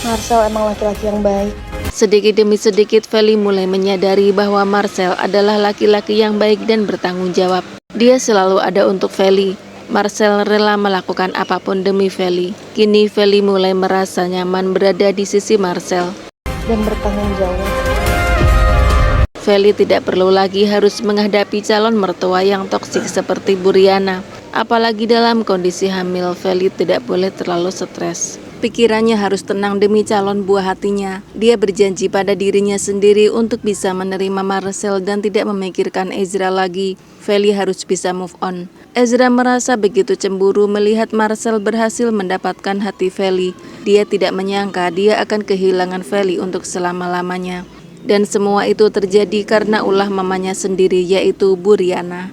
Marcel emang laki-laki yang baik. Sedikit demi sedikit Feli mulai menyadari bahwa Marcel adalah laki-laki yang baik dan bertanggung jawab. Dia selalu ada untuk Feli. Marcel rela melakukan apapun demi Feli. Kini Feli mulai merasa nyaman berada di sisi Marcel Dan bertanggung jawab. Feli tidak perlu lagi harus menghadapi calon mertua yang toksik seperti Buriana. Apalagi dalam kondisi hamil, Feli tidak boleh terlalu stres. Pikirannya harus tenang demi calon buah hatinya. Dia berjanji pada dirinya sendiri untuk bisa menerima Marcel dan tidak memikirkan Ezra lagi. Feli harus bisa move on. Ezra merasa begitu cemburu melihat Marcel berhasil mendapatkan hati Feli. Dia tidak menyangka dia akan kehilangan Feli untuk selama-lamanya. Dan semua itu terjadi karena ulah mamanya sendiri, yaitu Buriana.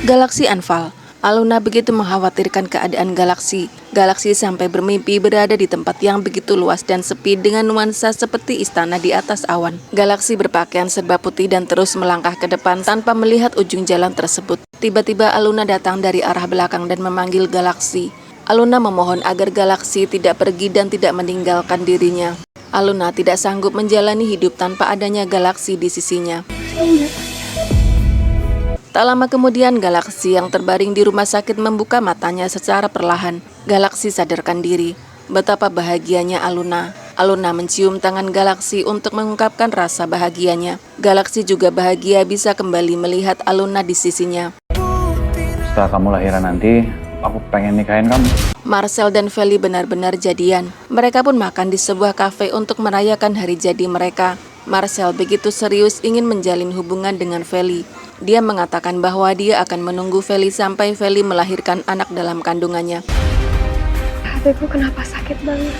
Galaksi Anfal. Aluna begitu mengkhawatirkan keadaan Galaksi. Galaksi sampai bermimpi berada di tempat yang begitu luas dan sepi dengan nuansa seperti istana di atas awan. Galaksi berpakaian serba putih dan terus melangkah ke depan tanpa melihat ujung jalan tersebut. Tiba-tiba Aluna datang dari arah belakang dan memanggil Galaksi. Aluna memohon agar Galaksi tidak pergi dan tidak meninggalkan dirinya. Aluna tidak sanggup menjalani hidup tanpa adanya Galaksi di sisinya. Tak lama kemudian Galaksi yang terbaring di rumah sakit membuka matanya secara perlahan. Galaksi sadarkan diri. Betapa bahagianya Aluna. Aluna mencium tangan Galaksi untuk mengungkapkan rasa bahagianya. Galaksi juga bahagia bisa kembali melihat Aluna di sisinya. Setelah kamu lahiran nanti, aku pengen nikahin kamu. Marcel dan Feli benar-benar jadian. Mereka pun makan di sebuah kafe untuk merayakan hari jadi mereka. Marcel begitu serius ingin menjalin hubungan dengan Feli. Dia mengatakan bahwa dia akan menunggu Feli sampai Feli melahirkan anak dalam kandungannya. Hatiku kenapa sakit banget.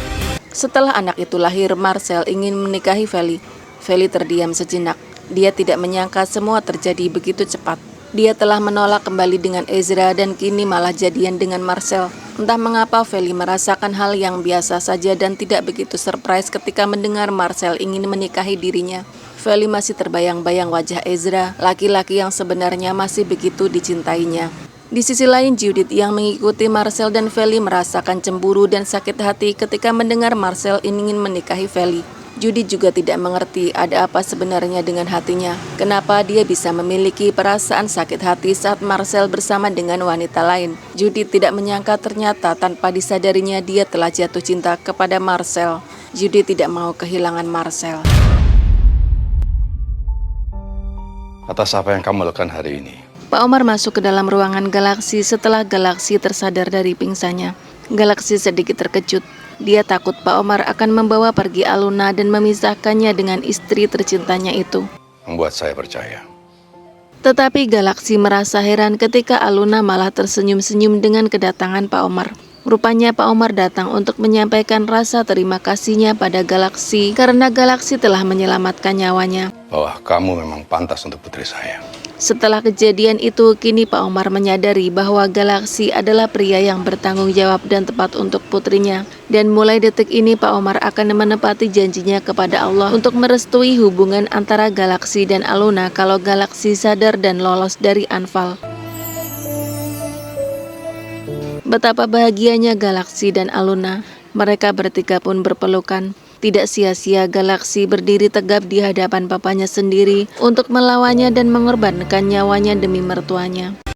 Setelah anak itu lahir, Marcel ingin menikahi Feli. Feli terdiam sejenak. Dia tidak menyangka semua terjadi begitu cepat. Dia telah menolak kembali dengan Ezra dan kini malah jadian dengan Marcel. Entah mengapa Feli merasakan hal yang biasa saja dan tidak begitu surprise ketika mendengar Marcel ingin menikahi dirinya. Feli masih terbayang-bayang wajah Ezra, laki-laki yang sebenarnya masih begitu dicintainya. Di sisi lain, Judith yang mengikuti Marcel dan Feli merasakan cemburu dan sakit hati ketika mendengar Marcel ingin menikahi Feli. Judith juga tidak mengerti ada apa sebenarnya dengan hatinya. Kenapa dia bisa memiliki perasaan sakit hati saat Marcel bersama dengan wanita lain. Judith tidak menyangka ternyata tanpa disadarinya dia telah jatuh cinta kepada Marcel. Judith tidak mau kehilangan Marcel. Atas apa yang kamu lakukan hari ini? Pak Omar masuk ke dalam ruangan Galaksi setelah Galaksi tersadar dari pingsannya. Galaksi sedikit terkejut. Dia takut Pak Omar akan membawa pergi Aluna dan memisahkannya dengan istri tercintanya itu. Membuat saya percaya. Tetapi Galaksi merasa heran ketika Aluna malah tersenyum-senyum dengan kedatangan Pak Omar. Rupanya Pak Omar datang untuk menyampaikan rasa terima kasihnya pada Galaksi karena Galaksi telah menyelamatkan nyawanya. Bahwa kamu memang pantas untuk putri saya. Setelah kejadian itu, kini Pak Omar menyadari bahwa Galaksi adalah pria yang bertanggung jawab dan tepat untuk putrinya. Dan mulai detik ini Pak Omar akan menepati janjinya kepada Allah untuk merestui hubungan antara Galaksi dan Aluna kalau Galaksi sadar dan lolos dari Anfal. Betapa bahagianya Galaksi dan Aluna. Mereka bertiga pun berpelukan. Tidak sia-sia Galaksi berdiri tegap di hadapan papanya sendiri untuk melawannya dan mengorbankan nyawanya demi mertuanya.